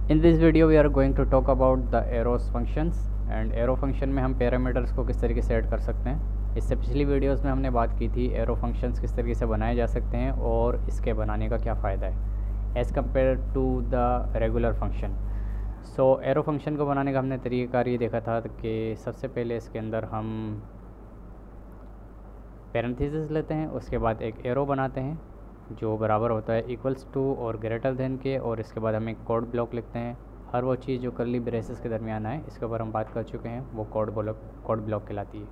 In this video we are going to talk about the arrows functions and arrow function में हम parameters को किस तरीके से ऐड कर सकते हैं। इससे पिछली वीडियोस में हमने बात की थी एरो फंक्शंस किस तरीके से बनाए जा सकते हैं और इसके बनाने का क्या फ़ायदा है as compare to the regular function. So arrow function को बनाने का हमने तरीक़ाकार ये देखा था कि सबसे पहले इसके अंदर हम पैरेंथेसिस लेते हैं, उसके बाद एक एरो बनाते हैं जो बराबर होता है इक्वल्स टू और ग्रेटर देन के, और इसके बाद हम एक कोड ब्लॉक लिखते हैं। हर वो चीज़ जो कर्ली ब्रेसेस के दरमियान आए इसके ऊपर हम बात कर चुके हैं, वो कोड ब्लॉक कहलाती है।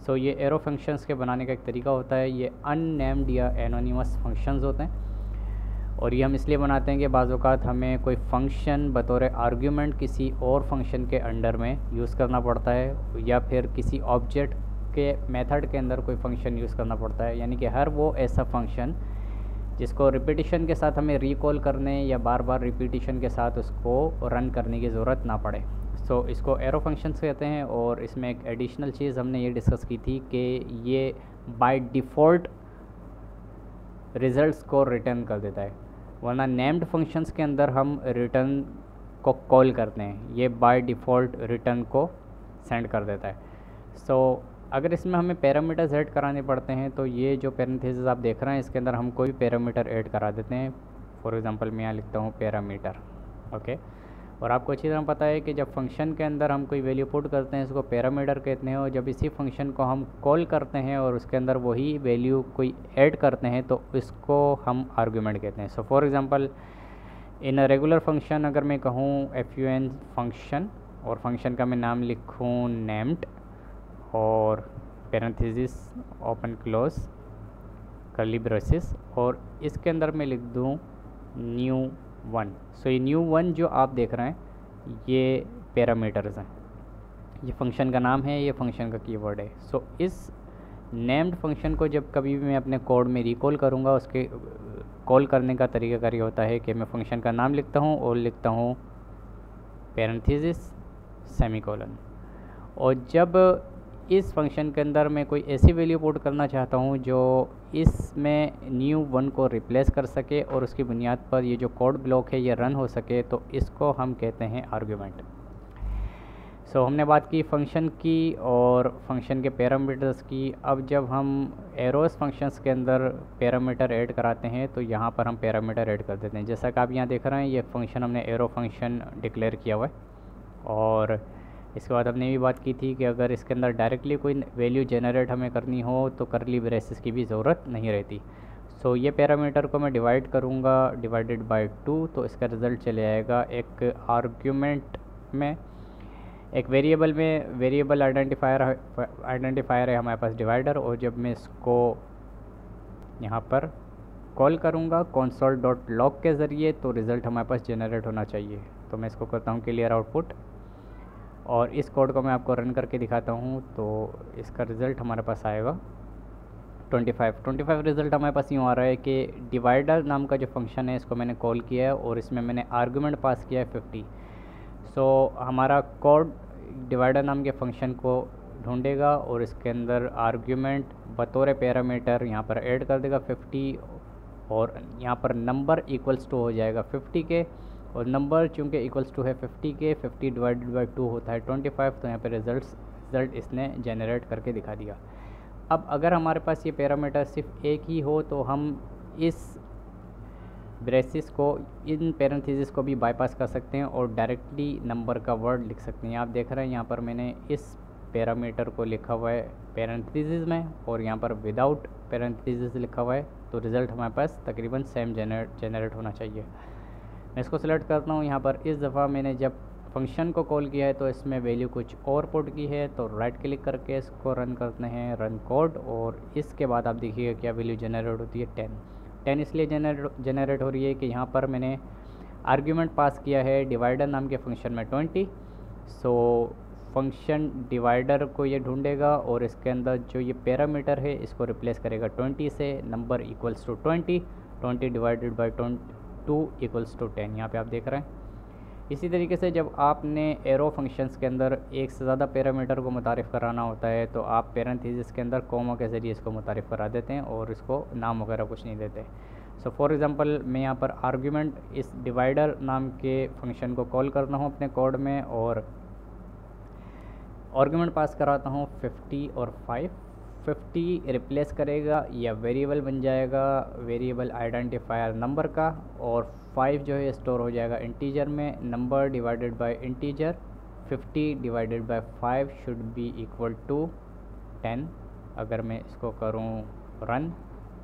सो ये एरो फंक्शंस के बनाने का एक तरीका होता है। ये अननेम्ड या एनोनिमस फंक्शंस होते हैं और ये हम इसलिए बनाते हैं कि बाज़ औक़ात हमें कोई फंक्शन बतौर आर्ग्यूमेंट किसी और फंक्शन के अंडर में यूज़ करना पड़ता है या फिर किसी ऑब्जेक्ट के मेथड के अंदर कोई फंक्शन यूज़ करना पड़ता है, यानी कि हर वो ऐसा फंक्शन जिसको रिपीटिशन के साथ हमें रिकॉल करने या बार बार रिपीटिशन के साथ उसको रन करने की ज़रूरत ना पड़े। सो इसको एरो फंक्शंस कहते हैं। और इसमें एक एडिशनल चीज़ हमने ये डिस्कस की थी कि ये बाय डिफ़ॉल्ट रिज़ल्ट्स को रिटर्न कर देता है, वरना नेम्ड फंक्शंस के अंदर हम रिटर्न को कॉल करते हैं, ये बाय डिफ़ॉल्ट रिटर्न को सेंड कर देता है। सो अगर इसमें हमें पैरामीटर्स ऐड कराने पड़ते हैं तो ये जो पैरेंथेसिस आप देख रहे हैं इसके अंदर हम कोई पैरामीटर ऐड करा देते हैं। फॉर एग्जांपल मैं यहाँ लिखता हूँ पैरामीटर, ओके। और आपको अच्छी तरह पता है कि जब फंक्शन के अंदर हम कोई वैल्यू पुट करते हैं इसको पैरामीटर कहते हैं, और जब इसी फंक्शन को हम कॉल करते हैं और उसके अंदर वही वैल्यू कोई ऐड करते हैं तो इसको हम आर्ग्यूमेंट कहते हैं। So for example in a regular function अगर मैं कहूँ fun फंक्शन और फंक्शन का मैं नाम लिखूँ नेम्ड और parenthesis open close curly braces और इसके अंदर मैं लिख दूँ न्यू वन। सो ये न्यू वन जो आप देख रहे हैं ये पैरामीटर्स हैं, ये फंक्शन का नाम है, ये फंक्शन का कीवर्ड है। सो इस नेम्ड फंक्शन को जब कभी भी मैं अपने कोड में रिकॉल करूँगा उसके कॉल करने का तरीकाकार ये होता है कि मैं फंक्शन का नाम लिखता हूँ और लिखता हूँ पैरेंथेसिस सेमीकोलन। और जब इस फंक्शन के अंदर मैं कोई ऐसी वैल्यू पुट करना चाहता हूँ जो इसमें न्यू वन को रिप्लेस कर सके और उसकी बुनियाद पर ये जो कोड ब्लॉक है ये रन हो सके, तो इसको हम कहते हैं आर्ग्यूमेंट। सो हमने बात की फंक्शन की और फंक्शन के पैरामीटर्स की। अब जब हम एरोस फंक्शंस के अंदर पैरामीटर ऐड कराते हैं तो यहाँ पर हम पैरामीटर ऐड कर देते हैं। जैसा कि आप यहाँ देख रहे हैं ये फंक्शन हमने एरो फंक्शन डिक्लेयर किया हुआ है। और इसके बाद हमने भी बात की थी कि अगर इसके अंदर डायरेक्टली कोई वैल्यू जनरेट हमें करनी हो तो कर्ली ब्रेसेस की भी ज़रूरत नहीं रहती। सो ये पैरामीटर को मैं डिवाइड करूँगा डिवाइडेड बाय 2, तो इसका रिज़ल्ट चले आएगा एक आर्ग्यूमेंट में, एक वेरिएबल में वेरिएबल आइडेंटिफायर है हमारे पास डिवाइडर। और जब मैं इसको यहाँ पर कॉल करूँगा console.log के ज़रिए तो रिज़ल्ट हमारे पास जनरेट होना चाहिए। तो मैं इसको करता हूँ क्लियर आउटपुट और इस कोड को मैं आपको रन करके दिखाता हूँ। तो इसका रिज़ल्ट हमारे पास आएगा 25 रिज़ल्ट हमारे पास यूँ आ रहा है कि डिवाइडर नाम का जो फंक्शन है इसको मैंने कॉल किया है और इसमें मैंने आर्गुमेंट पास किया है 50। सो हमारा कोड डिवाइडर नाम के फंक्शन को ढूंढेगा और इसके अंदर आर्ग्यूमेंट बतौर पैरामीटर यहाँ पर ऐड कर देगा 50 और यहाँ पर नंबर इक्वल्स टू हो जाएगा 50 के, और नंबर चूँकि इक्वल्स टू है 50 के, 50 डिवाइडेड बाई 2 होता है 25। तो यहाँ पे रिज़ल्ट इसने जनरेट करके दिखा दिया। अब अगर हमारे पास ये पैरामीटर सिर्फ एक ही हो तो हम इस ब्रेसिस को इन पैरेंथेसिस को भी बाईपास कर सकते हैं और डायरेक्टली नंबर का वर्ड लिख सकते हैं। आप देख रहे हैं यहाँ पर मैंने इस पैरामीटर को लिखा हुआ है पैरेंथेसिस में और यहाँ पर विदाउट पैरेंथेसिस लिखा हुआ है, तो रिज़ल्ट हमारे पास तकरीबन सेम जनरेट होना चाहिए। मैं इसको सेलेक्ट करता हूँ। यहाँ पर इस दफ़ा मैंने जब फंक्शन को कॉल किया है तो इसमें वैल्यू कुछ और पुट की है, तो राइट क्लिक करके इसको रन करते हैं, रन कोड। और इसके बाद आप देखिएगा क्या वैल्यू जनरेट होती है 10 इसलिए जनरेट हो रही है कि यहाँ पर मैंने आर्ग्यूमेंट पास किया है डिवाइडर नाम के फंक्शन में 20। सो फंक्शन डिवाइडर को ये ढूंढेगा और इसके अंदर जो ये पैरामीटर है इसको रिप्लेस करेगा 20 से, number equals to 20 divided by 2 equals to 10। यहाँ पे आप देख रहे हैं। इसी तरीके से जब आपने एरो फंक्शंस के अंदर एक से ज़्यादा पैरामीटर को मुतारिफ़ कराना होता है तो आप पैरेंथेसिस के अंदर कॉमा के ज़रिए इसको मुतारिफ़ करा देते हैं और इसको नाम वगैरह कुछ नहीं देते। सो फॉर एग्ज़ाम्पल मैं यहाँ पर आर्ग्यूमेंट इस डिवाइडर नाम के फंक्शन को कॉल करता हूँ अपने कोड में, और आर्ग्यूमेंट पास कराता हूँ 50 और 5। 50 रिप्लेस करेगा या वेरिएबल बन जाएगा वेरिएबल आइडेंटिफायर नंबर का, और 5 जो है स्टोर हो जाएगा इंटीजर में, number divided by integer. 50 divided by 5 should be equal to 10। अगर मैं इसको करूँ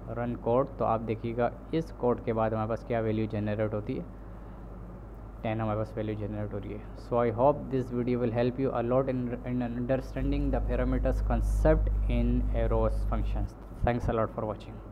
रन कोड, तो आप देखिएगा इस कोड के बाद हमारे पास क्या वैल्यू जनरेट होती है, 10 हमारे पास वैल्यू जनरेट हो रही है। So I hope this video will help you a lot in understanding the parameters concept in arrows functions. Thanks a lot for watching.